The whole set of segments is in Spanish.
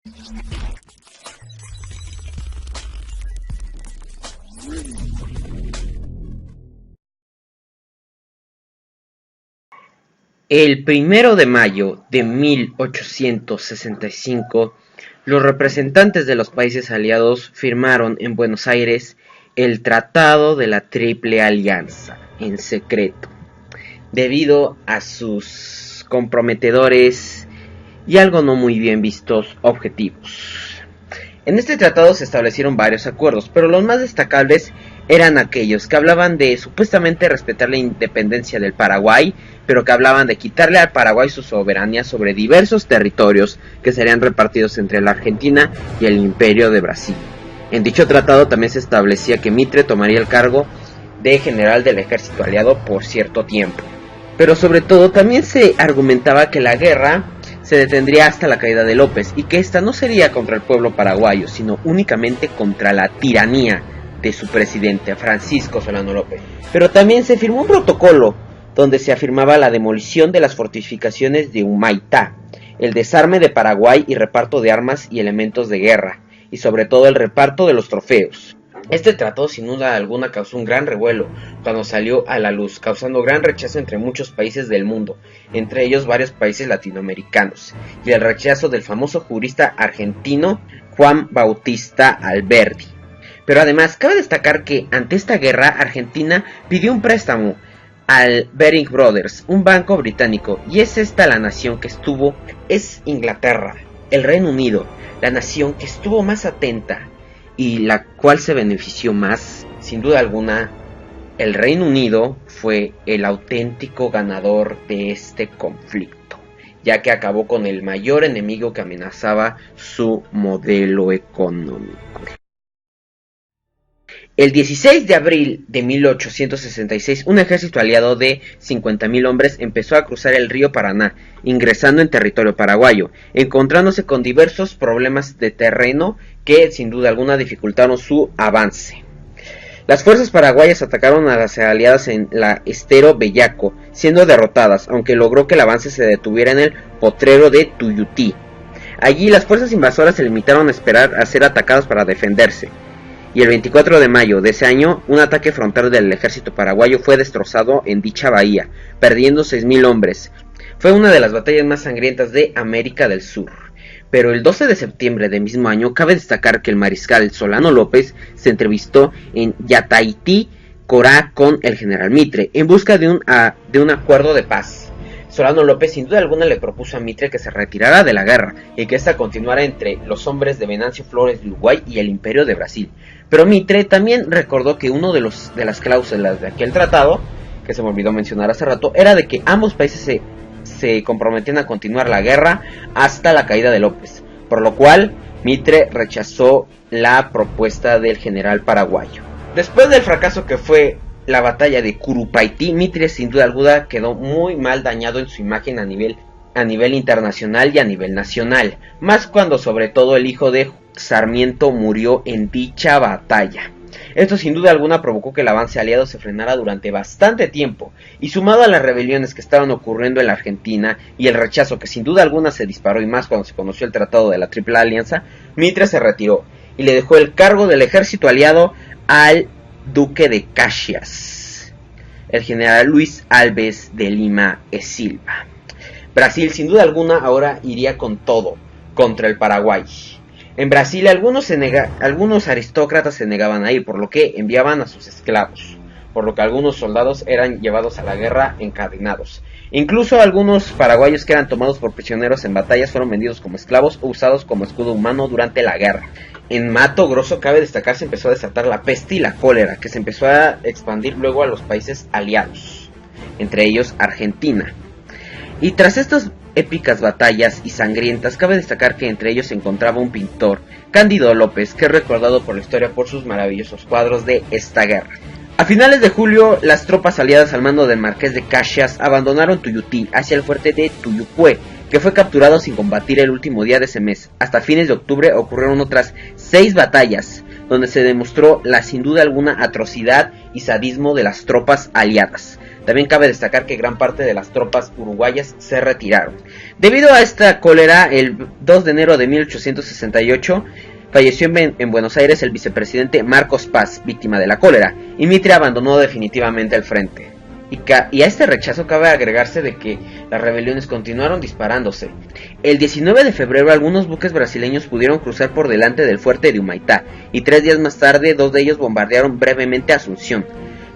El 1 de mayo de 1865, los representantes de los países aliados firmaron en Buenos Aires el Tratado de la Triple Alianza en secreto, debido a sus comprometedores y algo no muy bien vistos objetivos. En este tratado se establecieron varios acuerdos, pero los más destacables eran aquellos que hablaban de supuestamente respetar la independencia del Paraguay, pero que hablaban de quitarle al Paraguay su soberanía sobre diversos territorios que serían repartidos entre la Argentina y el Imperio de Brasil. En dicho tratado también se establecía que Mitre tomaría el cargo de general del ejército aliado por cierto tiempo. Pero sobre todo también se argumentaba que la guerra se detendría hasta la caída de López y que esta no sería contra el pueblo paraguayo, sino únicamente contra la tiranía de su presidente, Francisco Solano López. Pero también se firmó un protocolo donde se afirmaba la demolición de las fortificaciones de Humaitá, el desarme de Paraguay y reparto de armas y elementos de guerra, y sobre todo el reparto de los trofeos. Este tratado sin duda alguna causó un gran revuelo cuando salió a la luz, causando gran rechazo entre muchos países del mundo, entre ellos varios países latinoamericanos, y el rechazo del famoso jurista argentino Juan Bautista Alberdi. Pero además, cabe destacar que ante esta guerra, Argentina pidió un préstamo al Baring Brothers, un banco británico, y es esta la nación que es Inglaterra, el Reino Unido, la nación que estuvo más atenta y la cual se benefició más. Sin duda alguna, el Reino Unido fue el auténtico ganador de este conflicto, ya que acabó con el mayor enemigo que amenazaba su modelo económico. El 16 de abril de 1866, un ejército aliado de 50.000 hombres empezó a cruzar el río Paraná, ingresando en territorio paraguayo, encontrándose con diversos problemas de terreno que sin duda alguna dificultaron su avance. Las fuerzas paraguayas atacaron a las aliadas en la Estero Bellaco, siendo derrotadas, aunque logró que el avance se detuviera en el potrero de Tuyutí. Allí las fuerzas invasoras se limitaron a esperar a ser atacadas para defenderse. Y el 24 de mayo de ese año, un ataque frontal del ejército paraguayo fue destrozado en dicha bahía, perdiendo 6.000 hombres. Fue una de las batallas más sangrientas de América del Sur. Pero el 12 de septiembre del mismo año, cabe destacar que el mariscal Solano López se entrevistó en Yataití, Corá, con el general Mitre, en busca de un acuerdo de paz. Solano López sin duda alguna le propuso a Mitre que se retirara de la guerra y que ésta continuara entre los hombres de Venancio Flores de Uruguay y el Imperio de Brasil. Pero Mitre también recordó que uno de las cláusulas de aquel tratado, que se me olvidó mencionar hace rato, era de que ambos países se comprometían a continuar la guerra hasta la caída de López, por lo cual Mitre rechazó la propuesta del general paraguayo. Después del fracaso que fue la batalla de Curupaytí, Mitre sin duda alguna quedó muy mal dañado en su imagen a nivel internacional y a nivel nacional, más cuando sobre todo el hijo de Sarmiento murió en dicha batalla. Esto sin duda alguna provocó que el avance aliado se frenara durante bastante tiempo, y sumado a las rebeliones que estaban ocurriendo en la Argentina y el rechazo que sin duda alguna se disparó y más cuando se conoció el Tratado de la Triple Alianza, Mitre se retiró y le dejó el cargo del ejército aliado al Duque de Caxias, el general Luis Alves de Lima e Silva. Brasil sin duda alguna ahora iría con todo contra el Paraguay. En Brasil algunos aristócratas se negaban a ir, por lo que enviaban a sus esclavos, por lo que algunos soldados eran llevados a la guerra encadenados. Incluso algunos paraguayos que eran tomados por prisioneros en batallas fueron vendidos como esclavos o usados como escudo humano durante la guerra. En Mato Grosso, cabe destacar, se empezó a desatar la peste y la cólera, que se empezó a expandir luego a los países aliados, entre ellos Argentina. Y tras estas épicas batallas y sangrientas, cabe destacar que entre ellos se encontraba un pintor, Cándido López, que es recordado por la historia por sus maravillosos cuadros de esta guerra. A finales de julio, las tropas aliadas al mando del Marqués de Caxias abandonaron Tuyutí hacia el fuerte de Tuyucué, que fue capturado sin combatir el último día de ese mes. Hasta fines de octubre ocurrieron otras 6 batallas, donde se demostró la sin duda alguna atrocidad y sadismo de las tropas aliadas. También cabe destacar que gran parte de las tropas uruguayas se retiraron. Debido a esta cólera, el 2 de enero de 1868 falleció en Buenos Aires el vicepresidente Marcos Paz, víctima de la cólera, y Mitre abandonó definitivamente el frente. Y a este rechazo cabe agregarse de que las rebeliones continuaron disparándose. El 19 de febrero algunos buques brasileños pudieron cruzar por delante del fuerte de Humaitá, y 3 días más tarde 2 de ellos bombardearon brevemente Asunción.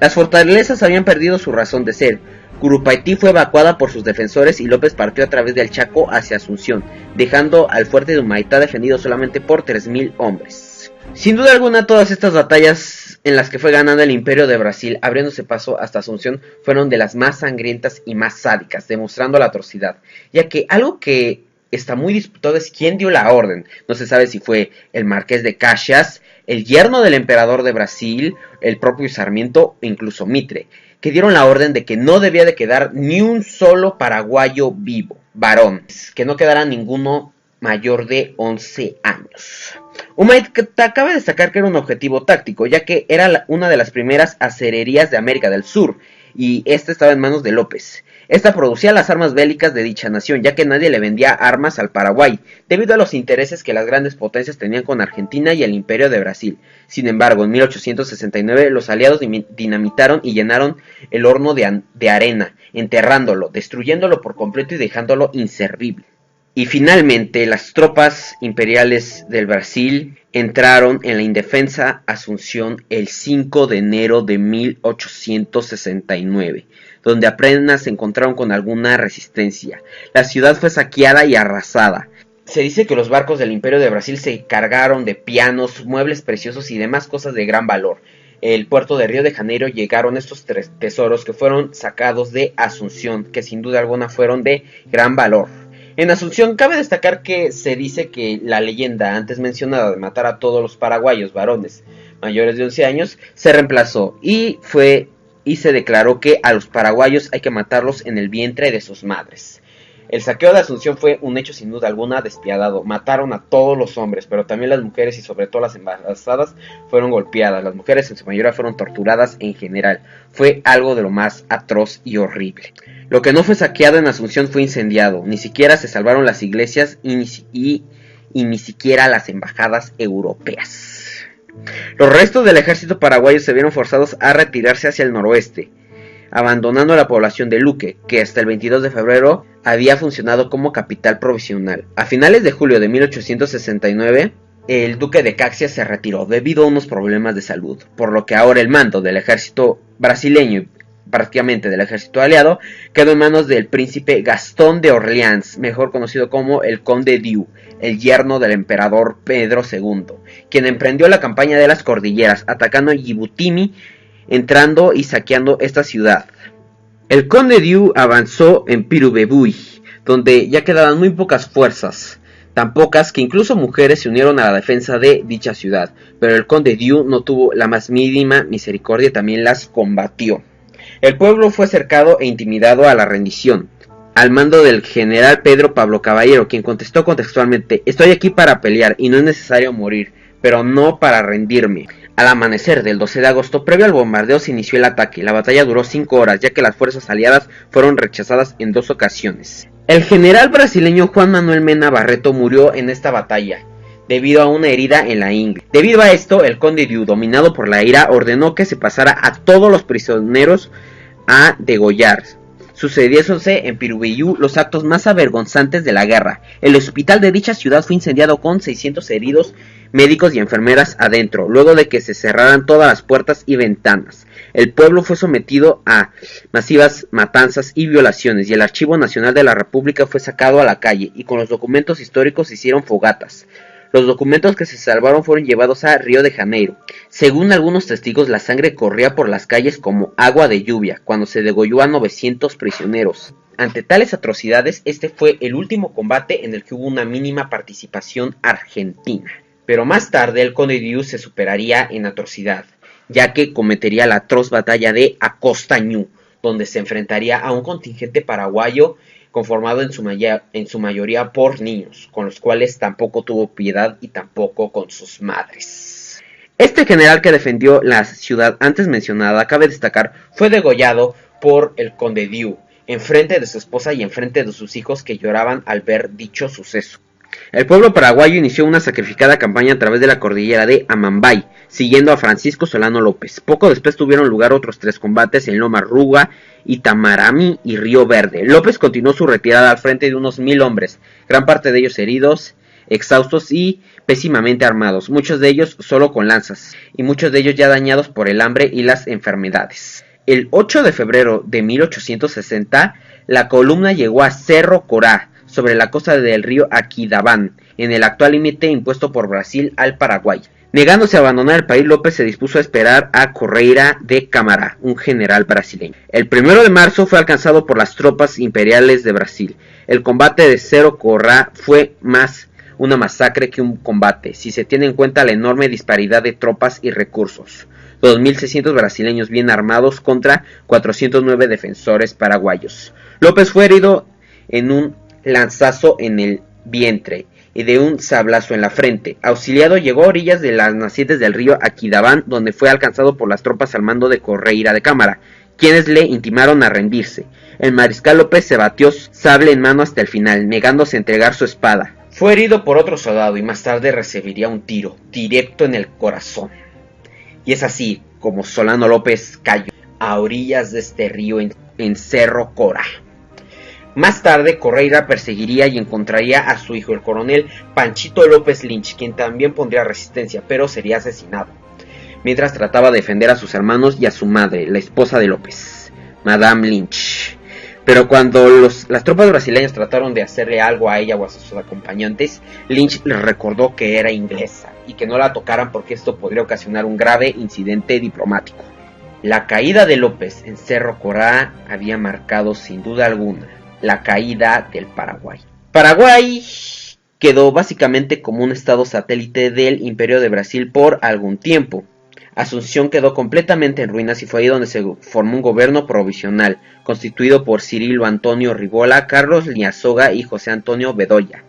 Las fortalezas habían perdido su razón de ser. Curupaytí fue evacuada por sus defensores y López partió a través del Chaco hacia Asunción, dejando al fuerte de Humaitá defendido solamente por 3.000 hombres. Sin duda alguna, todas estas batallas en las que fue ganando el Imperio de Brasil, abriéndose paso hasta Asunción, fueron de las más sangrientas y más sádicas, demostrando la atrocidad, ya que algo que está muy disputado es quién dio la orden. No se sabe si fue el Marqués de Caxias, el yerno del emperador de Brasil, el propio Sarmiento e incluso Mitre, que dieron la orden de que no debía de quedar ni un solo paraguayo vivo, varón, que no quedara ninguno mayor de 11 años. Humaitá cabe destacar que era un objetivo táctico, ya que era una de las primeras acererías de América del Sur, y esta estaba en manos de López. Esta producía las armas bélicas de dicha nación, ya que nadie le vendía armas al Paraguay, debido a los intereses que las grandes potencias tenían con Argentina y el Imperio de Brasil. Sin embargo, en 1869 los aliados dinamitaron y llenaron el horno de arena, enterrándolo, destruyéndolo por completo y dejándolo inservible. Y finalmente las tropas imperiales del Brasil entraron en la indefensa Asunción el 5 de enero de 1869, donde apenas se encontraron con alguna resistencia. La ciudad fue saqueada y arrasada. Se dice que los barcos del Imperio de Brasil se cargaron de pianos, muebles preciosos y demás cosas de gran valor. El puerto de Río de Janeiro llegaron estos tesoros que fueron sacados de Asunción, que sin duda alguna fueron de gran valor. En Asunción cabe destacar que se dice que la leyenda antes mencionada de matar a todos los paraguayos varones mayores de 11 años se reemplazó y se declaró que a los paraguayos hay que matarlos en el vientre de sus madres. El saqueo de Asunción fue un hecho sin duda alguna despiadado. Mataron a todos los hombres, pero también las mujeres y sobre todo las embarazadas fueron golpeadas. Las mujeres en su mayoría fueron torturadas en general. Fue algo de lo más atroz y horrible. Lo que no fue saqueado en Asunción fue incendiado. Ni siquiera se salvaron las iglesias y ni siquiera las embajadas europeas. Los restos del ejército paraguayo se vieron forzados a retirarse hacia el noroeste, abandonando la población de Luque, que hasta el 22 de febrero había funcionado como capital provisional. A finales de julio de 1869, el duque de Caxias se retiró debido a unos problemas de salud, por lo que ahora el mando del ejército brasileño y prácticamente del ejército aliado quedó en manos del príncipe Gastón de Orleans, mejor conocido como el Conde Diu, el yerno del emperador Pedro II, quien emprendió la campaña de las cordilleras, atacando Yibutimí, entrando y saqueando esta ciudad. El Conde Diu avanzó en Pirubebuy, donde ya quedaban muy pocas fuerzas, tan pocas que incluso mujeres se unieron a la defensa de dicha ciudad, pero el Conde Diu no tuvo la más mínima misericordia y también las combatió. El pueblo fue cercado e intimidado a la rendición, al mando del general Pedro Pablo Caballero, quien contestó contextualmente: "Estoy aquí para pelear y no es necesario morir, pero no para rendirme". Al amanecer del 12 de agosto, previo al bombardeo, se inició el ataque. La batalla duró 5 horas, ya que las fuerzas aliadas fueron rechazadas en 2 ocasiones. El general brasileño Juan Manuel Mena Barreto murió en esta batalla, debido a una herida en la ingle. Debido a esto, el Conde Diu, dominado por la ira, ordenó que se pasara a todos los prisioneros a degollar. Sucediéndose en Pirubebuy los actos más avergonzantes de la guerra. El hospital de dicha ciudad fue incendiado con 600 heridos, médicos y enfermeras adentro, luego de que se cerraran todas las puertas y ventanas. El pueblo fue sometido a masivas matanzas y violaciones, y el Archivo Nacional de la República fue sacado a la calle, y con los documentos históricos se hicieron fogatas. Los documentos que se salvaron fueron llevados a Río de Janeiro. Según algunos testigos, la sangre corría por las calles como agua de lluvia cuando se degolló a 900 prisioneros. Ante tales atrocidades, este fue el último combate en el que hubo una mínima participación argentina. Pero más tarde el Conde Diu se superaría en atrocidad, ya que cometería la atroz batalla de Acostañú, donde se enfrentaría a un contingente paraguayo conformado en su mayoría por niños, con los cuales tampoco tuvo piedad y tampoco con sus madres. Este general que defendió la ciudad antes mencionada, cabe destacar, fue degollado por el conde Diu, enfrente de su esposa y enfrente de sus hijos que lloraban al ver dicho suceso. El pueblo paraguayo inició una sacrificada campaña a través de la cordillera de Amambay, siguiendo a Francisco Solano López. Poco después tuvieron lugar otros 3 combates en Loma Ruga, Itamarami y Río Verde. López continuó su retirada al frente de unos 1000 hombres, gran parte de ellos heridos, exhaustos y pésimamente armados, muchos de ellos solo con lanzas, y muchos de ellos ya dañados por el hambre y las enfermedades. El 8 de febrero de 1860, la columna llegó a Cerro Corá, sobre la costa del río Aquidabán, en el actual límite impuesto por Brasil al Paraguay. Negándose a abandonar el país, López se dispuso a esperar a Correia de Câmara, un general brasileño. El 1 de marzo fue alcanzado por las tropas imperiales de Brasil. El combate de Cerro Corá fue más una masacre que un combate, si se tiene en cuenta la enorme disparidad de tropas y recursos. 2.600 brasileños bien armados contra 409 defensores paraguayos. López fue herido en un lanzazo en el vientre y de un sablazo en la frente. Auxiliado, llegó a orillas de las nacientes del río Aquidabán, donde fue alcanzado por las tropas al mando de Correia de Câmara, quienes le intimaron a rendirse. El mariscal López se batió sable en mano hasta el final, negándose a entregar su espada. Fue herido por otro soldado y más tarde recibiría un tiro directo en el corazón. Y es así como Solano López cayó a orillas de este río en Cerro Corá. Más tarde, Correia perseguiría y encontraría a su hijo, el coronel Panchito López Lynch, quien también pondría resistencia, pero sería asesinado, mientras trataba de defender a sus hermanos y a su madre, la esposa de López, Madame Lynch. Pero cuando las tropas brasileñas trataron de hacerle algo a ella o a sus acompañantes, Lynch les recordó que era inglesa y que no la tocaran porque esto podría ocasionar un grave incidente diplomático. La caída de López en Cerro Corá había marcado sin duda alguna la caída del Paraguay. Paraguay quedó básicamente como un estado satélite del Imperio de Brasil por algún tiempo. Asunción quedó completamente en ruinas y fue ahí donde se formó un gobierno provisional, constituido por Cirilo Antonio Ribola, Carlos Liazoga y José Antonio Bedoya.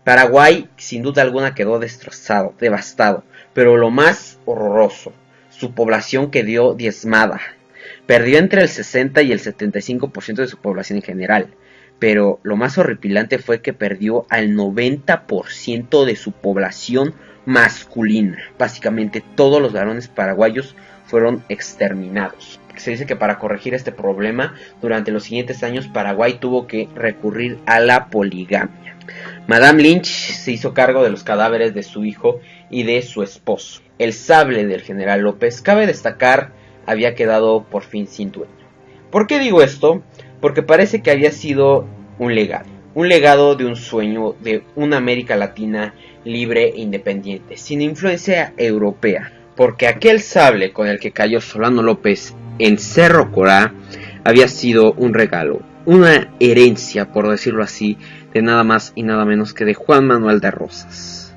Paraguay sin duda alguna quedó destrozado, devastado, pero lo más horroroso, su población quedó diezmada. Perdió entre el 60 y el 75% de su población en general, pero lo más horripilante fue que perdió al 90% de su población masculina. Básicamente todos los varones paraguayos fueron exterminados. Se dice que para corregir este problema, durante los siguientes años Paraguay tuvo que recurrir a la poligamia. Madame Lynch se hizo cargo de los cadáveres de su hijo y de su esposo. El sable del general López, cabe destacar, había quedado por fin sin dueño. ¿Por qué digo esto? Porque parece que había sido un legado de un sueño de una América Latina libre e independiente, sin influencia europea, porque aquel sable con el que cayó Solano López en Cerro Corá había sido un regalo, una herencia, por decirlo así, de nada más y nada menos que de Juan Manuel de Rosas,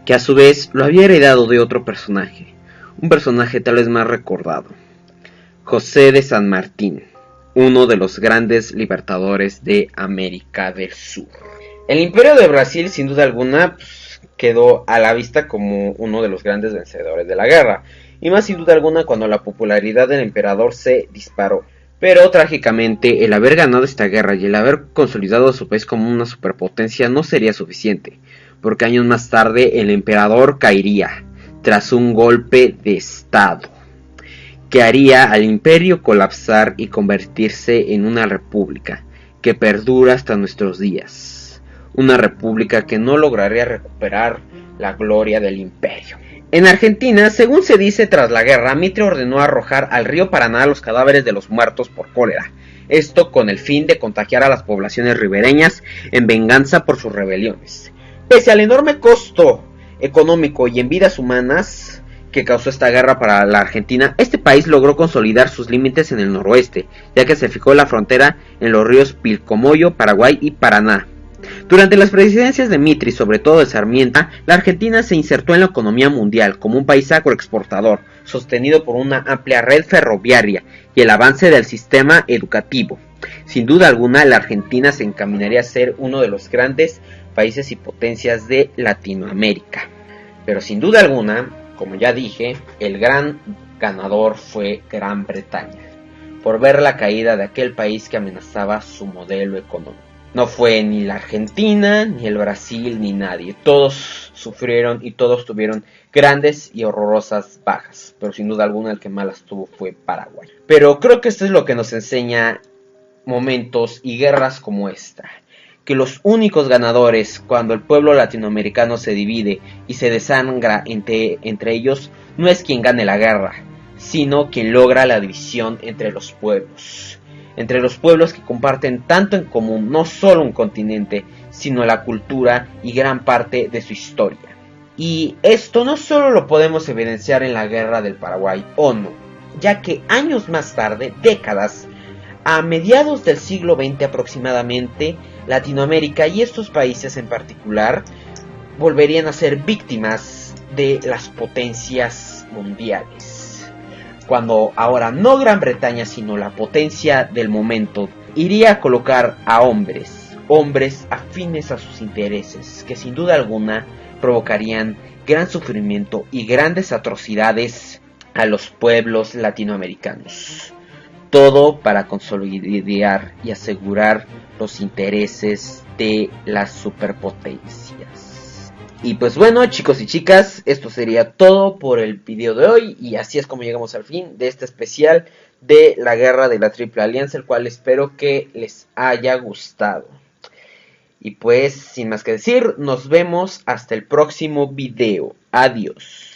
que a su vez lo había heredado de otro personaje, un personaje tal vez más recordado, José de San Martín, uno de los grandes libertadores de América del Sur. El Imperio de Brasil, sin duda alguna, quedó a la vista como uno de los grandes vencedores de la guerra, y más sin duda alguna cuando la popularidad del emperador se disparó. Pero trágicamente el haber ganado esta guerra y el haber consolidado a su país como una superpotencia no sería suficiente, porque años más tarde el emperador caería tras un golpe de estado que haría al imperio colapsar y convertirse en una república que perdura hasta nuestros días, una república que no lograría recuperar la gloria del imperio. En Argentina, según se dice, tras la guerra, Mitre ordenó arrojar al río Paraná los cadáveres de los muertos por cólera, esto con el fin de contagiar a las poblaciones ribereñas en venganza por sus rebeliones. Pese al enorme costo económico y en vidas humanas que causó esta guerra para la Argentina, este país logró consolidar sus límites en el noroeste, ya que se fijó la frontera en los ríos Pilcomayo, Paraguay y Paraná. Durante las presidencias de Mitre y sobre todo de Sarmiento, la Argentina se insertó en la economía mundial como un país agroexportador, sostenido por una amplia red ferroviaria y el avance del sistema educativo. Sin duda alguna, la Argentina se encaminaría a ser uno de los grandes países y potencias de Latinoamérica. Pero sin duda alguna, como ya dije, el gran ganador fue Gran Bretaña. por ver la caída de aquel país que amenazaba su modelo económico. No fue ni la Argentina, ni el Brasil, ni nadie. Todos sufrieron y todos tuvieron grandes y horrorosas bajas. Pero sin duda alguna el que más las tuvo fue Paraguay. Pero creo que esto es lo que nos enseña momentos y guerras como esta. Que los únicos ganadores cuando el pueblo latinoamericano se divide y se desangra entre ellos no es quien gane la guerra, sino quien logra la división entre los pueblos. Entre los pueblos que comparten tanto en común no solo un continente, sino la cultura y gran parte de su historia. Y esto no solo lo podemos evidenciar en la guerra del Paraguay o no, ya que años más tarde, décadas, a mediados del siglo XX aproximadamente, Latinoamérica y estos países en particular volverían a ser víctimas de las potencias mundiales. Cuando ahora no Gran Bretaña sino la potencia del momento iría a colocar a hombres afines a sus intereses, que sin duda alguna provocarían gran sufrimiento y grandes atrocidades a los pueblos latinoamericanos. Todo para consolidar y asegurar los intereses de las superpotencias. Y pues bueno, chicos y chicas, esto sería todo por el video de hoy. Y así es como llegamos al fin de este especial de la guerra de la Triple Alianza, el cual espero que les haya gustado. Y pues, sin más que decir, nos vemos hasta el próximo video. Adiós.